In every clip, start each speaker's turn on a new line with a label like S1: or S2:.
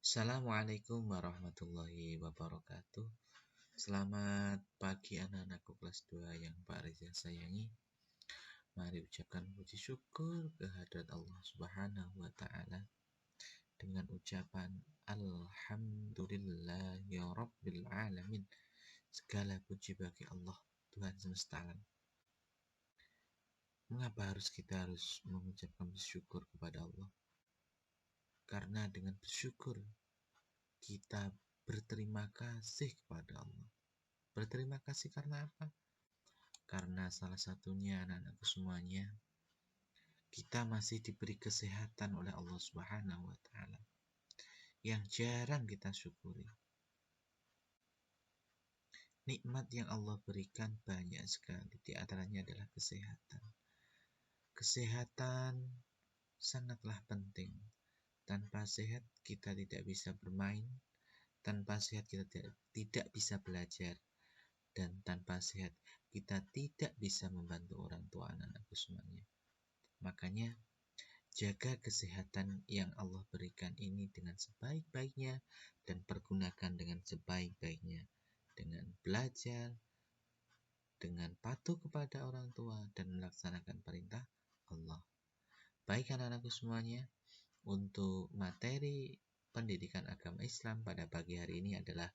S1: Assalamualaikum warahmatullahi wabarakatuh. Selamat pagi anak-anakku kelas 2 yang Pak Reza sayangi. Mari ucapkan puji syukur kehadirat Allah Subhanahu wa taala dengan ucapan Alhamdulillahi rabbil alamin. Segala puji bagi Allah, Tuhan semesta alam. Mengapa kita harus mengucapkan bersyukur kepada Allah? Karena dengan bersyukur kita berterima kasih kepada Allah. Berterima kasih karena apa? Karena salah satunya anak-anakku semuanya, kita masih diberi kesehatan oleh Allah Subhanahu wa taala yang jarang kita syukuri. Nikmat yang Allah berikan banyak sekali, di antaranya adalah kesehatan. Kesehatan sangatlah penting. Tanpa sehat kita tidak bisa bermain, tanpa sehat kita tidak bisa belajar, dan tanpa sehat kita tidak bisa membantu orang tua anak-anakku semuanya. Makanya jaga kesehatan yang Allah berikan ini dengan sebaik-baiknya dan pergunakan dengan sebaik-baiknya, dengan belajar, dengan patuh kepada orang tua dan melaksanakan perintah Allah. Baik anak-anakku semuanya, untuk materi pendidikan agama Islam pada pagi hari ini adalah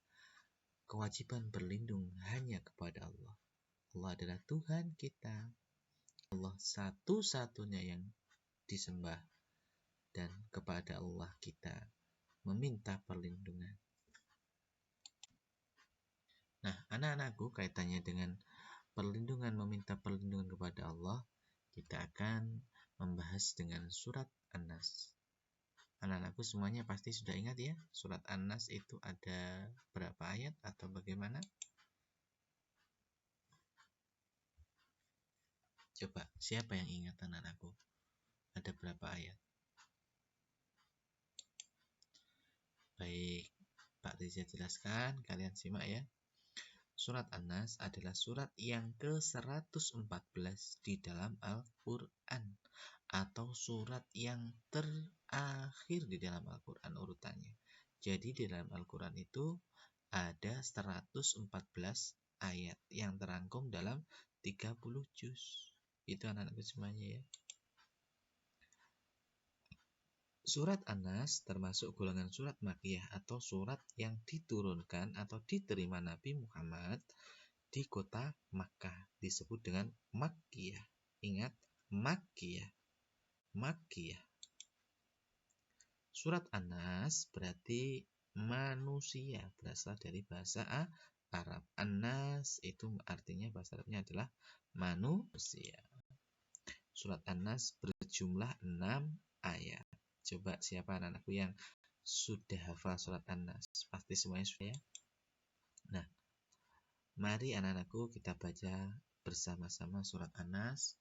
S1: kewajiban berlindung hanya kepada Allah. Allah adalah Tuhan kita. Allah satu-satunya yang disembah, dan kepada Allah kita meminta perlindungan. Nah, anak-anakku, kaitannya dengan perlindungan, meminta perlindungan kepada Allah, kita akan membahas dengan surat An-Nas. Anak-anakku semuanya pasti sudah ingat ya, surat An-Nas itu ada berapa ayat atau bagaimana? Coba, siapa yang ingat anak-anakku? Ada berapa ayat? Baik, Pak Riza jelaskan, kalian simak ya. Surat An-Nas adalah surat yang ke-114 di dalam Al-Quran, atau surat yang terakhir di dalam Al-Quran urutannya. Jadi di dalam Al-Quran itu ada 114 ayat yang terangkum dalam 30 juz. Itu anak-anak semuanya ya. Surat An-Nas termasuk golongan surat Makkiyah atau surat yang diturunkan atau diterima Nabi Muhammad di kota Makkah, disebut dengan Makkiyah. Ingat, Makkiyah. Makkiyah. Surat An-Nas berarti manusia, berasal dari bahasa Arab. An-Nas itu artinya bahasa Arabnya adalah manusia. Surat An-Nas berjumlah 6 ayat. Coba siapa anak-anakku yang sudah hafal surat An-Nas? Pasti semuanya sudah ya. Nah, mari anak-anakku kita baca bersama-sama surat An-Nas.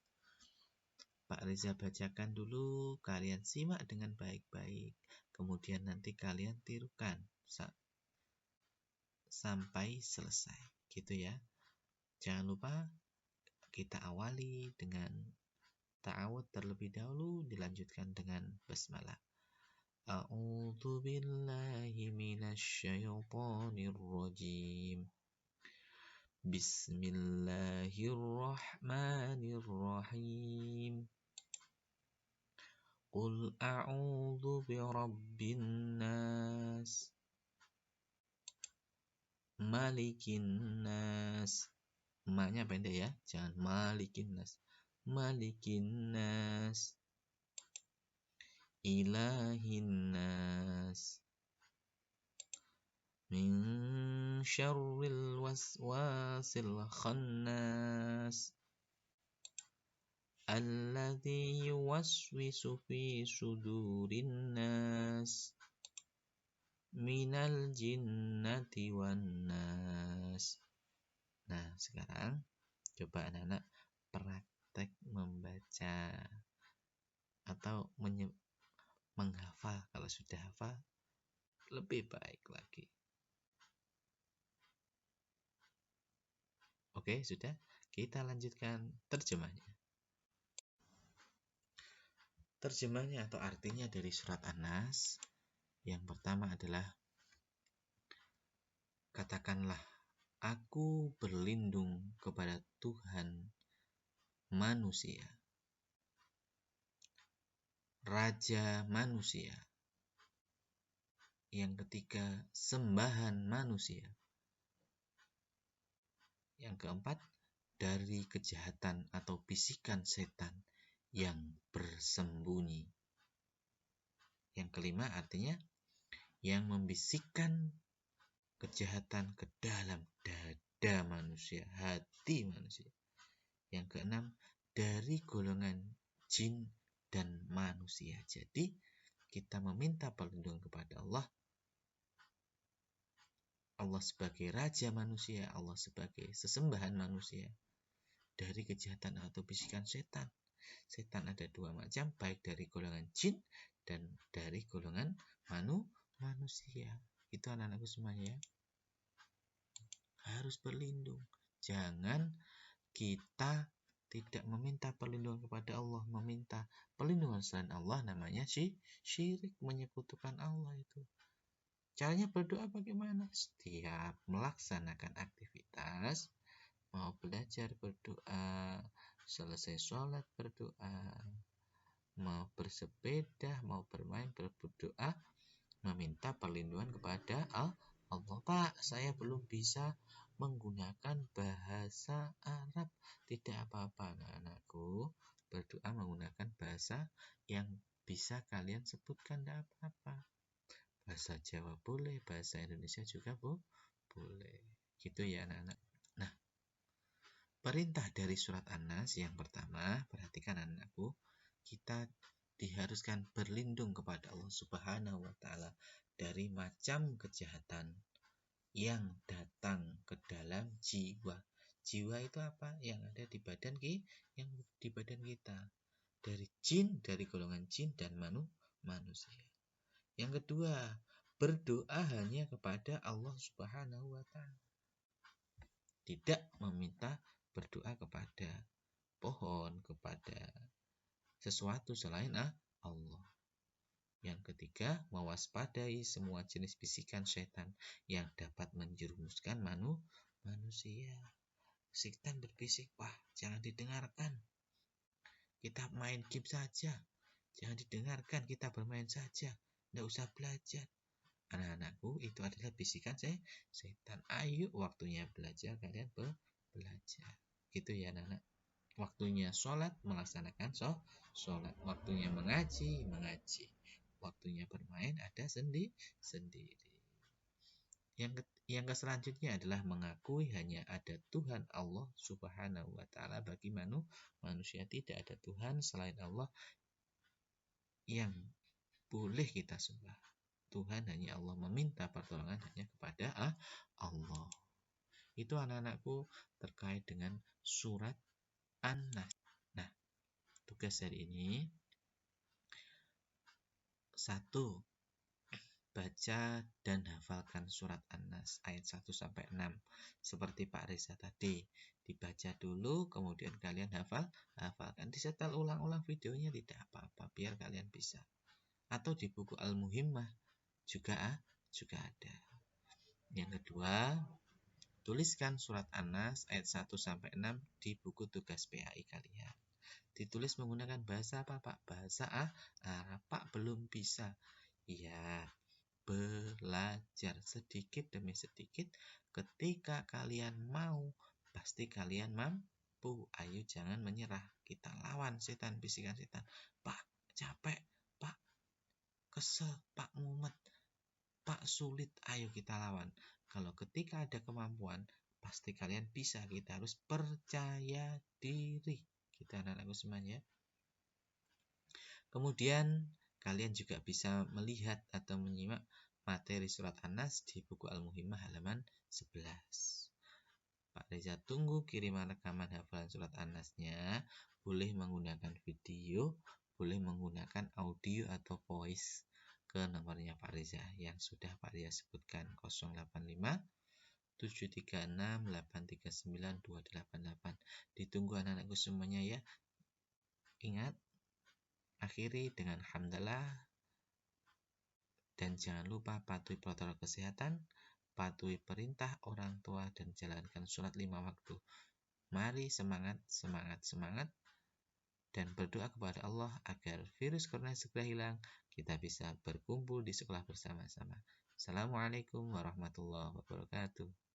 S1: Pak Reza bacakan dulu, kalian simak dengan baik-baik. Kemudian nanti kalian tirukan sampai selesai, gitu ya. Jangan lupa kita awali dengan ta'awud terlebih dahulu, dilanjutkan dengan basmalah. A'udzu billahi minasyaitonir rajim. Bismillahirrahmanirrahim. Qul a'udzu birabbin nas, malikin nas. Ma-nya pendek ya, jangan malikin nas. Malikin nas, ilahin nas, min syarril waswasil khannas, alladzi yuwaswisu fi sudurin nas, minal jinnati wan nas. Nah, sekarang coba anak-anak praktek membaca atau menghafal. Kalau sudah hafal, lebih baik lagi. Oke, sudah. Kita lanjutkan terjemahnya. Terjemahnya atau artinya dari surat An-Nas Yang pertama adalah katakanlah, aku berlindung kepada Tuhan manusia, Raja manusia. Yang ketiga, sembahan manusia. Yang keempat, dari kejahatan atau bisikan setan yang bersembunyi. Yang kelima artinya yang membisikkan kejahatan ke dalam dada manusia, hati manusia. Yang keenam, dari golongan jin dan manusia. Jadi kita meminta perlindungan kepada Allah. Allah sebagai raja manusia, Allah sebagai sesembahan manusia, dari kejahatan atau bisikan setan. Setan ada dua macam, baik dari golongan jin dan dari golongan manusia. Itu anak-anakku semuanya, harus berlindung. Jangan kita tidak meminta perlindungan kepada Allah, meminta perlindungan selain Allah, namanya syirik, menyekutukan Allah itu. Caranya berdoa bagaimana? Setiap melaksanakan aktivitas, mau belajar berdoa, selesai sholat berdoa, mau bersepeda, mau bermain berdoa, meminta perlindungan kepada Allah. Pak, saya belum bisa menggunakan bahasa Arab. Tidak apa-apa, anak-anakku, berdoa menggunakan bahasa yang bisa kalian sebutkan, tidak apa-apa. Bahasa Jawa boleh, bahasa Indonesia juga boleh. Gitu ya anak-anak. Nah, perintah dari surat An-Nas yang pertama, perhatikan anak-anakku, kita diharuskan berlindung kepada Allah Subhanahu wa taala dari macam kejahatan yang datang ke dalam jiwa. Jiwa itu apa? Yang ada di badan kita. Dari jin, dari golongan jin dan manusia. Yang kedua, berdoa hanya kepada Allah Subhanahu wa taala. Tidak meminta berdoa kepada pohon, kepada sesuatu selain Allah. Yang ketiga, mewaspadai semua jenis bisikan setan yang dapat menjerumuskan manusia. Setan berbisik, wah, jangan didengarkan. Kita main game saja. Jangan didengarkan, kita bermain saja. Tidak usah belajar. Anak-anakku, itu adalah bisikan setan. Ayo, waktunya belajar, kalian belajar. Gitu ya anak-anak. Waktunya sholat, melaksanakan sholat. Waktunya mengaji. Waktunya bermain, ada sendiri. Yang selanjutnya adalah mengakui hanya ada Tuhan Allah Subhanahu wa taala. Bagi manusia tidak ada Tuhan selain Allah yang boleh kita sembah. Tuhan hanya Allah, meminta pertolongan hanya kepada Allah. Itu anak-anakku terkait dengan surat An-Nas. Nah, tugas hari ini 1. Baca dan hafalkan surat An-Nas ayat 1 sampai 6. Seperti Pak Reza tadi, dibaca dulu kemudian kalian hafalkan. Disetel ulang-ulang videonya tidak apa-apa, biar kalian bisa. Atau di buku Al-Muhimmah juga ada. Yang kedua, tuliskan surat An-Nas ayat 1 sampai 6 di buku tugas PAI kalian. Ditulis menggunakan bahasa apa, Pak? Bahasa Arab. Pak, belum bisa. Ya, belajar sedikit demi sedikit. Ketika kalian mau, pasti kalian mampu. Ayo jangan menyerah. Kita lawan setan, bisikan setan. Pak, capek. Pak, kesel. Pak, mumet. Pak, sulit. Ayo kita lawan. Kalau ketika ada kemampuan, pasti kalian bisa. Kita harus percaya diri. Kita anak-anakku semuanya. Kemudian kalian juga bisa melihat atau menyimak materi surat An-Nas di buku Al-Muhimmah halaman 11. Pak Reza tunggu kiriman rekaman hafalan surat An-Nasnya. Boleh menggunakan video, boleh menggunakan audio atau voice ke nomornya Pak Reza yang sudah Pak Reza sebutkan, 085 736 839 288. Ditunggu anak-anakku semuanya ya. Ingat, akhiri dengan hamdalah Dan jangan lupa patuhi protokol kesehatan, patuhi perintah orang tua, dan jalankan sholat 5 waktu. Mari semangat, semangat, semangat, dan berdoa kepada Allah agar virus corona segera hilang, kita bisa berkumpul di sekolah bersama-sama. Assalamualaikum warahmatullahi wabarakatuh.